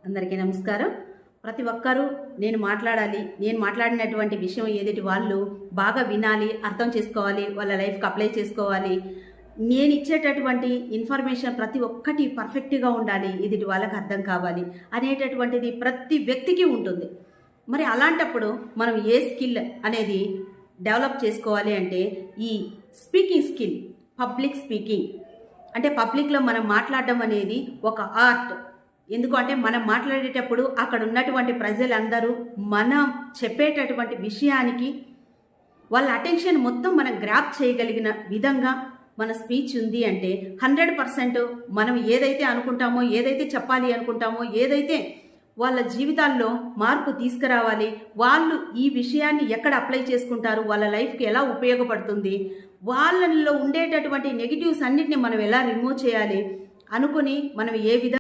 అందరికీ నమస్కారం. ప్రతి ఒక్కరూ నేను మాట్లాడినటువంటి విషయం ఏదైతే వాళ్ళు బాగా వినాలి, అర్థం చేసుకోవాలి, వాళ్ళ లైఫ్కి అప్లై చేసుకోవాలి. నేను ఇచ్చేటటువంటి ఇన్ఫర్మేషన్ ప్రతి ఒక్కటి పర్ఫెక్ట్గా ఉండాలి, ఇది వాళ్ళకి అర్థం కావాలి అనేటటువంటిది ప్రతి వ్యక్తికి ఉంటుంది. మరి అలాంటప్పుడు మనం ఏ స్కిల్ అనేది డెవలప్ చేసుకోవాలి అంటే ఈ స్పీకింగ్ స్కిల్, పబ్లిక్ స్పీకింగ్. అంటే పబ్లిక్లో మనం మాట్లాడడం అనేది ఒక ఆర్ట్. ఎందుకంటే మనం మాట్లాడేటప్పుడు అక్కడ ఉన్నటువంటి ప్రజలందరూ మనం చెప్పేటటువంటి విషయానికి వాళ్ళ అటెన్షన్ మొత్తం మనం గ్రాప్ చేయగలిగిన విధంగా మన స్పీచ్ ఉంది అంటే 100% మనం ఏదైతే అనుకుంటామో, ఏదైతే చెప్పాలి అనుకుంటామో, ఏదైతే వాళ్ళ జీవితాల్లో మార్పు తీసుకురావాలి, వాళ్ళు ఈ విషయాన్ని ఎక్కడ అప్లై చేసుకుంటారు, వాళ్ళ లైఫ్కి ఎలా ఉపయోగపడుతుంది, వాళ్ళలో ఉండేటటువంటి నెగిటివ్స్ అన్నిటిని మనం ఎలా రిమూవ్ చేయాలి అనుకుని మనం ఏ విధంగా